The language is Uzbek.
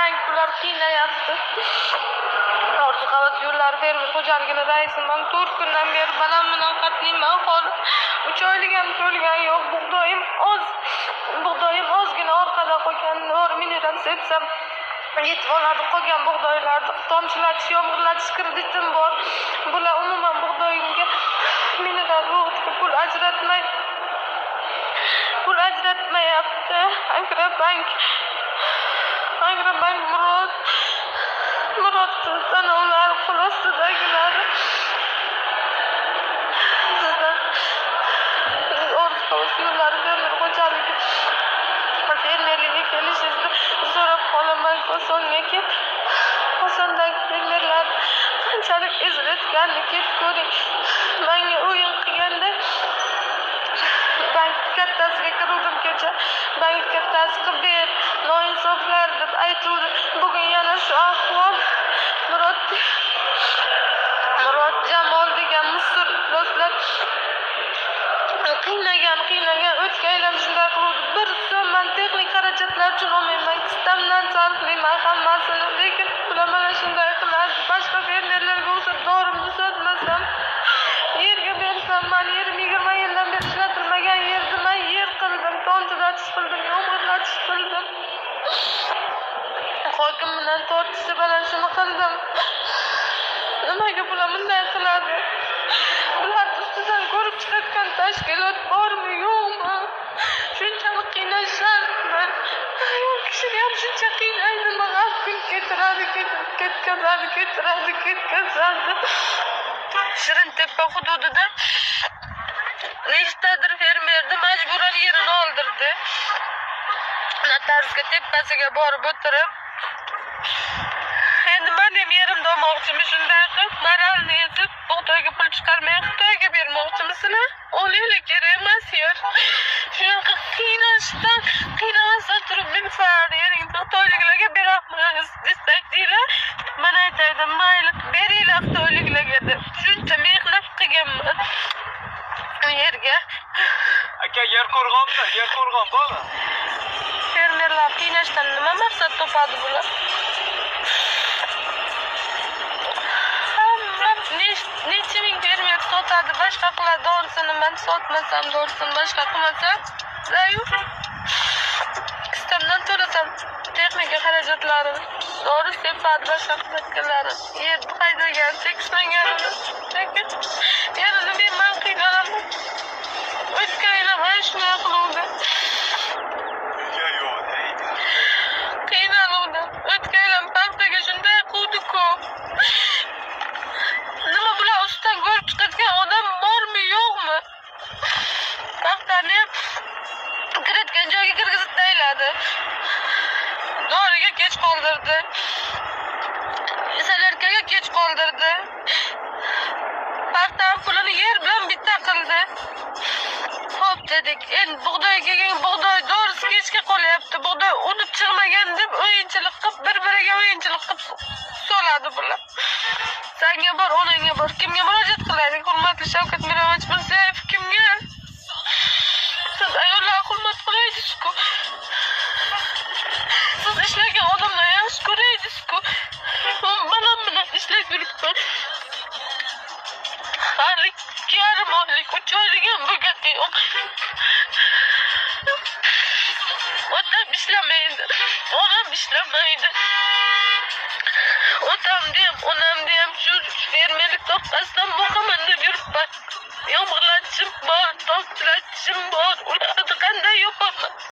Banklar qiynayapti. Orzu qavat yo'llar fermer xo'jaligini raisiman 4 kundan beri balam bilan qat'iyman ahol. 3 oylik ham to'lgan yo'q. Bug'doyim ozgina orqada qolgan. Mineral sepsam yetib oladi qolgan bug'doylarni tomchilatish, yomg'irlatish kreditim bor. Bular umuman bug'doyimga mineral yo'q, pul ajratmayapti. Agrobank Murod sanoqlar qo'l ostidagilari yo'llari fermer xo'jaligi fermerlikka kelishingizni so'rab qolaman. Kosondagi fermerlar qanchalik ezilayotganini ketib ko'ring. Menga o'yin qilganda bank kattasiga kiruvdim kecha. Bank kattasi qilib ber, noinsoflar deb aytuvdi. Bugun yana shu ahvol. Murod Jamol degan musur do'stlar qiynagan o'tgan shunday qiluvdi. Bir so'mman texnik xarajatlar uchun olmayman, kistamdan sarflayman hammasini. Lekin bular mana shunday qiladi. Boshqa fermerlarga o'sha dorimni sotmasam, yerga bersam, men yerim 20 yildan beri ishlatilmagan yerni men yer qildim, tomchilatish qildim, yomg'irlatish qildim. Hokim bilan tortishib bilan shuni qildim. Nimaga bular bunday qiladi? Bular ustidan ko'rib chiqayotgan tashkilot bormi, yo'qmi? Shunchalik qiynashyapti. Ayol kishiga ham shuncha qiynaydi, har kun ketkazadi. Shirintepa hududida nechtadir fermerni majburan yerini oldirdi. Notarsga tepasiga borib o'tirib, endi men ham yerimda olmoqchimiz, shunday qilib moralni ezib, bug'doyga pul chiqarmay Xitoyga bermoqchimisizlar? Olaylik, kerak emas yer. Shunaqa qiynamasa turib men yeringni xitoyliklarga beramiz desakdilar. Men aytaydim, mayli beringlar xitoyliklarga deb. Shuncha mehnat qilganman yerga. Aka, yer qo'rg'on bormi? Fermerlar qiynashdan nima maqsad topadi bular? Necha ming fermer sotadi, boshqa qiladi dorisini. Men sotmasam dorisini, boshqa qilmasam zayuf. Kistamdan to'lasam texnika xarajatlarini, dori sepadi, boshqa qilayotganlarini, yer haydagan, tekislanganini. Lekin yerini men qiynalaman. O'tgan yil ham shunday qiluvdi. Qiynaluvdi. O'tgan yil ham paxtaga shunday quvdi-ku. Nima bular ustidan ko'rib chiqadigan odam bormi, yo'qmi? Paxtani kiritgan joyga kirgizib tayladi. Doriga kech qoldirdi. Salarkaga kech qoldirdi. Paxta pulini yer bilan bitta qildi. Xo'p dedik, endi bug'doy kelgan bug'doy dorisi kechga qolyapti. Bug'doy unib chiqmagan deb o'yinchilik qilib, bir-biriga o'yinchilik qilib soladi bular. Senga bor, onangga bor. Kimga murojaat qilaylik? Hurmatli Shavkat Mirziyoyev, kimga? Siz ayollar hurmat qilaysiz-ku. Siz ishlagan odamlar yaxshi ko'raysiz-ku. Balam bilan ishlab yuribman. Hali 2,5 oylik, 3 oylik ham bo'lgani yo'q. Otam ishlamaydi, onam ishlamaydi. Otamni ham, onamni ham shu fermerlik sohasidan boqaman deb yuribman. Yomg'irlatishim bor, tomchilatishim bor. Ularni qanday yopaman?